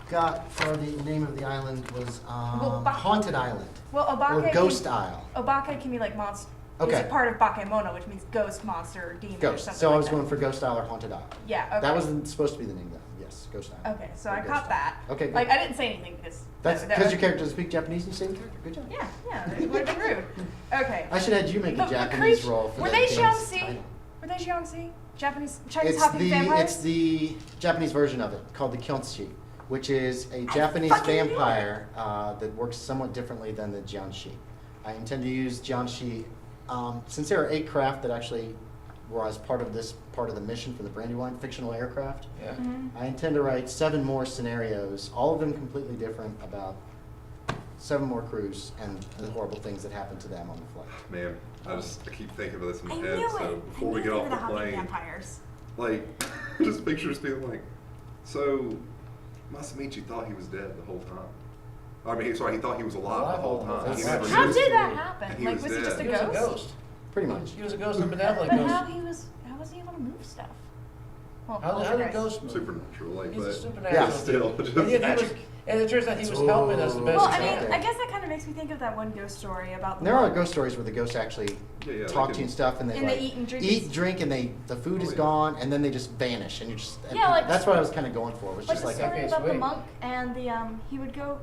got for the name of the island was Well, Haunted Island. Well, Obake or Ghost Isle. Obake can be like monster. Okay. It's a part of Bakemono, which means ghost, monster, or demon, or Ghost. something So like I was that. going for Ghost Isle or Haunted Isle. Yeah, okay. That was supposed to be the name, though. Yes, Ghost Isle. Okay, so Or I Ghost caught Isle. that. Okay, good. Like, I didn't say anything because... That's because your character doesn't speak Japanese and you save the character. Good job. Yeah, it would have been rude. Okay. I should have had you make a But Japanese creature- role for Were that they game's Xiangxi? title. Were they Xiangxi? Chinese It's hopping vampires? it's the Japanese version of it called the Kyonshi, which is a Japanese fucking knew it. vampire that works somewhat differently than the Jianshi. I intend to use Jianshi since there are 8 craft that actually were as part of the mission for the Brandywine fictional aircraft. Yeah. I intend to write 7 more scenarios, all of them completely different, about 7 more crews and the horrible things that happen to them on the flight. Man, I keep thinking of this in my I head. knew So it. before I we knew get they off were the hopping plane, vampires. like, just pictures being like, so Masamichi thought he was dead the whole time. I mean, sorry, he thought he was alive the whole time. He never How knew. did that And happen? he Like, was was he just a dead. He was a ghost? ghost. Pretty much. He was a ghost, a benevolent But ghost. how was he able to move stuff? Well, How did ghosts move? Supernatural, like, He's a but supernatural. Yeah, still, And just yet he was, magic. and it turns out he was helping us the best Well, he I could. mean, I guess that kind of makes me think of that one ghost story about the There are monk. ghost stories where the ghosts actually Yeah, talk they to you and can- stuff, and they And they like eat and drink. eat, drink, and the food is yeah. gone, and then they just vanish, and you just and Yeah, like- that's what I was kind of going for. Was But just the like story okay, about the sweet. monk and the he would go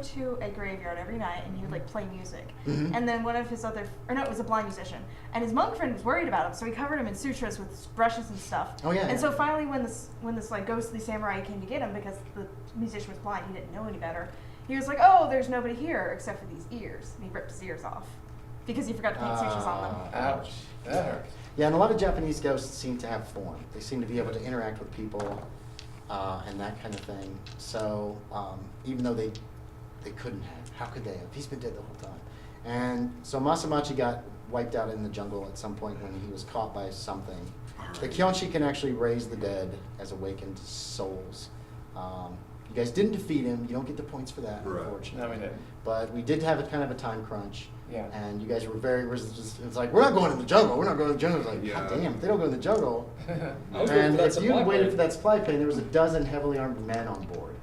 to a graveyard every night and he would like play music. Mhm. And then one of his other it was a blind musician. And his monk friend was worried about him, so he covered him in sutras with brushes and stuff. Oh, yeah, And yeah. so finally when this like ghostly samurai came to get him because the musician was blind, he didn't know any better. He was like, "Oh, there's nobody here except for these ears." And he ripped his ears off because he forgot to paint sutras on them. Ouch. That hurts. Yeah, and a lot of Japanese ghosts seem to have form. They seem to be able to interact with people and that kind of thing. So even though they couldn't have, how could they have? He's been dead the whole time. And so Masamachi got wiped out in the jungle at some point when he was caught by something. The Kyonshi can actually raise the dead as awakened souls. You guys didn't defeat him. You don't get the points for that, Right. unfortunately. No, we didn't. But we did have a kind of a time crunch. Yeah. And you guys were very resistant. It's like, we're not going in the jungle. We're not going to the jungle. It's like, Yeah. God damn, if they don't go in the jungle. I was waiting And for that if you supply waited plane. for that supply plane, there was a dozen heavily armed men on board.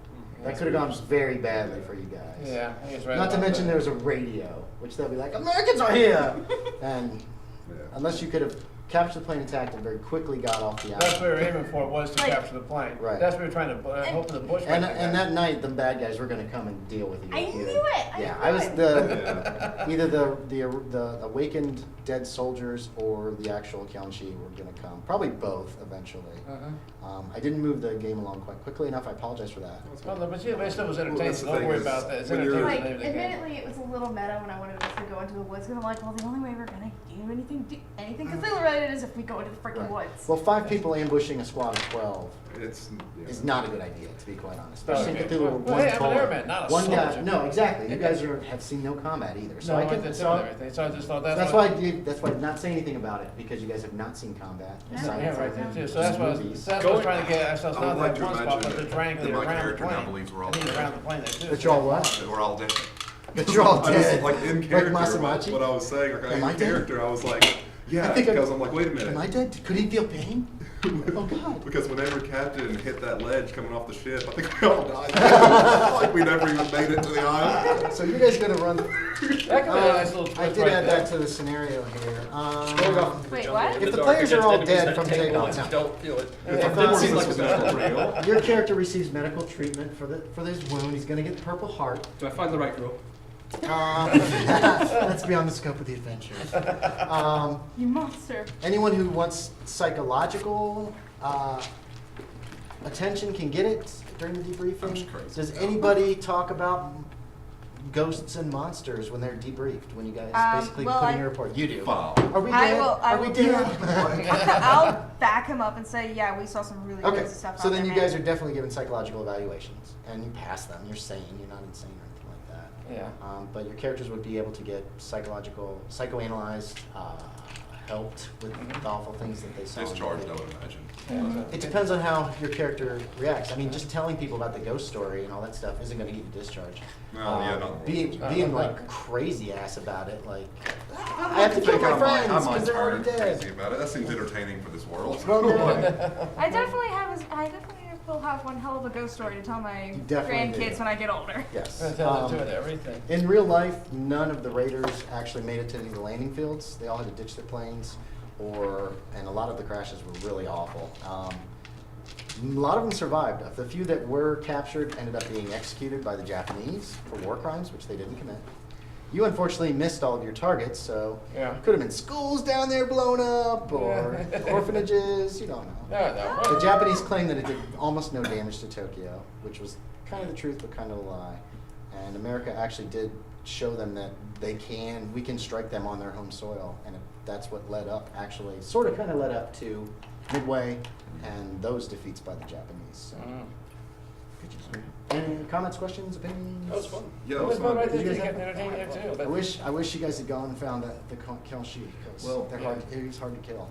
That could have gone very badly for you guys. Yeah, I think it's right Not to about mention that. there was a radio, which they'll be like, Americans are here! And Yeah. unless you could have captured the plane, attacked, and very quickly got off the That's what we island. were aiming for, was to Like- capture the plane. Right. That's what we were trying to hope the bush. And that night, the bad guys were going to come and deal with you. I if you- knew it! I Yeah, knew I was it. the either the awakened dead soldiers or the actual Kyonshi were going to come. Probably both eventually. I didn't move the game along quite quickly enough. I apologize for that. Well, no, but yeah, but it still was Well, entertaining. that's the Don't thing worry is, about that. It's when you're- entertaining. Like, the name of the game. admittedly, it was a little meta when I wanted us to go into the woods, because I'm like, well, the only way we're gonna do anything Cthulhu related is if we go into the freaking Right. woods. Well, 5 people ambushing a squad of 12 It's is not a good idea, to be quite honest. Especially Okay. in Cthulhu, Well, hey, I'm an Toli. airman, not a One guy. soldier. No, exactly. You guys have seen no combat either. So No, I can. did So everything. So I just thought that's why I did not say anything about it, because you guys have not seen combat. Yeah, aside Yeah, from right there too. just So that's what movies. so that's what I was trying to get ourselves I not would like that to one spot, imagine but to that triangulate my around the character now plane. believes we're all I mean, dead. around the plane there too. But you're all what? That we're all dead. But you're all I was dead. like in character. Masamachi? What I was saying, like Am I in dead? character, I was like, yeah, I think because I'm like, wait a minute. Am I dead? Could he feel pain? Oh God. Because whenever Captain hit that ledge coming off the ship, I think we all died. Like we never even made it to the island. So you guys gonna run? That could be a nice little twist I did right add there. that to the scenario here. Going off into the Wait, jungle what? in If the dark players are against all enemies dead that from take takeoff, bullets, no. you don't feel it. If It the didn't seem players- like it was real. Your character receives medical treatment for this wound. He's gonna get the Purple Heart. Do I find the right girl? That's beyond the scope of the adventure. You monster. Anyone who wants psychological attention can get it during the I'm debriefing. just crazy. Does anybody talk about ghosts and monsters when they're debriefed? When you guys basically well, put in I- your report, you do. Foul. Are we I dead? will- Are we dead? I'll back him up and say, yeah, we saw some really Okay, crazy stuff so out then there, you guys man. are definitely given psychological evaluations, and you pass them. You're sane. You're not insane or anything like that. Yeah. But your characters would be able to get psychoanalyzed, helped with the awful things that they saw. Discharged, I would imagine. It depends on how your character reacts. I mean, just telling people about the ghost story and all that stuff isn't going to get you discharged. No, yeah, not being like crazy ass about it, like I have to kill think my I friends might because they're already turn dead. crazy about it. That seems entertaining for this world. Well, no. I definitely have will have one hell of a ghost story to tell my You definitely grandkids do. when I get older. Yes. Gonna tell them to it, everything. In real life, none of the raiders actually made it to any of the landing fields. They all had to ditch their planes, and a lot of the crashes were really awful. A lot of them survived. The few that were captured ended up being executed by the Japanese for war crimes, which they didn't commit. You unfortunately missed all of your targets, so Yeah. could have been schools down there blown up or orphanages. You don't know. No. The Japanese claim that it did almost no damage to Tokyo, which was kind of the truth but kind of a lie. And America actually did show them that we can strike them on their home soil, and that's what led up, actually, sort of kind of led up to Midway and those defeats by the Japanese. So. Any comments, questions, opinions? That was fun. Yeah, It that was was fun right fun. there. Did you You guys kept entertaining there too. I wish you guys had gone and found the kill sheet, because Well, they're hard. It's hard to kill.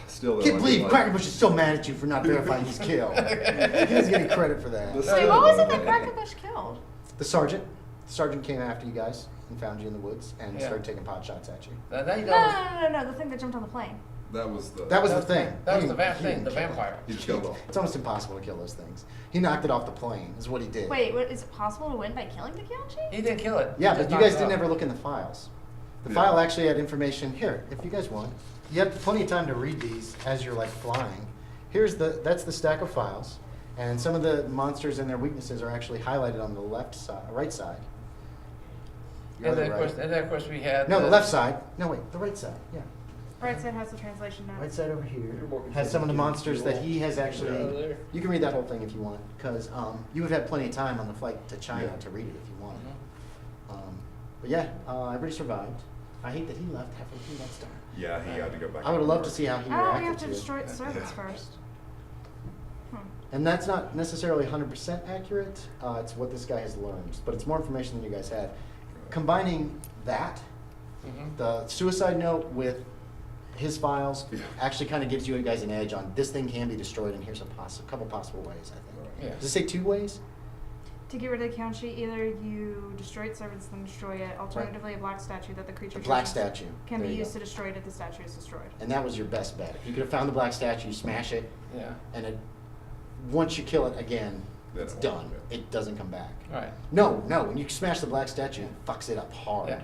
Still, though, Can't I believe feel like- Quackenbush is so mad at you for not verifying his kill. He doesn't get any credit for that. Listen- Wait, what was it that Quackenbush killed? The sergeant came after you guys and found you in the woods and Yeah. started taking pot shots at you. Now you No, know. no, the thing that jumped on the plane. That was the. That was the thing. That was He the didn't- he thing, didn't the kill it. vampire. He just killed off. It's almost impossible to kill those things. He knocked it off the plane, is what he did. Wait, what, is it possible to win by killing the Kyonchi? He didn't kill it. Yeah, He but just you knocked guys it didn't off. ever look in the files. The Yeah. file actually had information here. If you guys want, you have plenty of time to read these as you're like flying. That's the stack of files, and some of the monsters and their weaknesses are actually highlighted on the right side. Your And other then of course we had. No, the left side. No, wait, the right side. Yeah. Right side has the translation notes. Right side over here You're more has some of the confused monsters than that you he has are. actually. Yeah, there. You can read that whole thing if you want, because you would have plenty of time on the flight to China Yeah. to read it if you wanted. Mhm. But yeah, everybody survived. I hate that he left halfway through that story. Yeah, he had to go back. I would have loved to see how he Oh, we have reacted to to it. destroy the servants Yeah. first. And that's not necessarily 100% accurate. It's what this guy has learned, but it's more information than you guys had. Combining that, Mhm. the suicide note with his files, Yeah. actually kind of gives you guys an edge on this thing can be destroyed, and here's a couple possible ways, I think. Yeah. Does it say 2 ways? To get rid of the Kyonchi, either you destroy its servants, then destroy it. Alternatively, a black statue that the creature The black chooses statue. can There be you used go. to destroy it if the statue is destroyed. And that was your best bet. If you could have found the black statue, smash it, Yeah. and once you kill it again, Then it's it done. won't, yeah. It doesn't come back. Right. No, when you smash the black statue, it fucks it up hard. Yeah.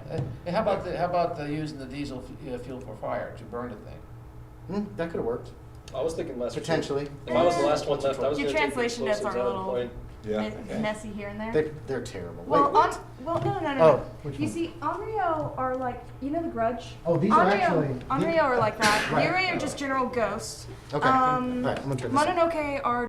And how about using the diesel fuel for fire to burn the thing? That could have worked. I was thinking less. Potentially. If I was the last one left, I was Your going to take the translation notes explosives are a out of the little plane. Yeah. Okay. messy here and there. They're terrible. Well, Wait, what? no. Oh, which You one? see, Onryo are like, you know the Grudge? Oh, these are actually- Onryo are like that. Right. Yuri are just general ghosts. Okay. All right, I'm gonna turn this on. Mononoke are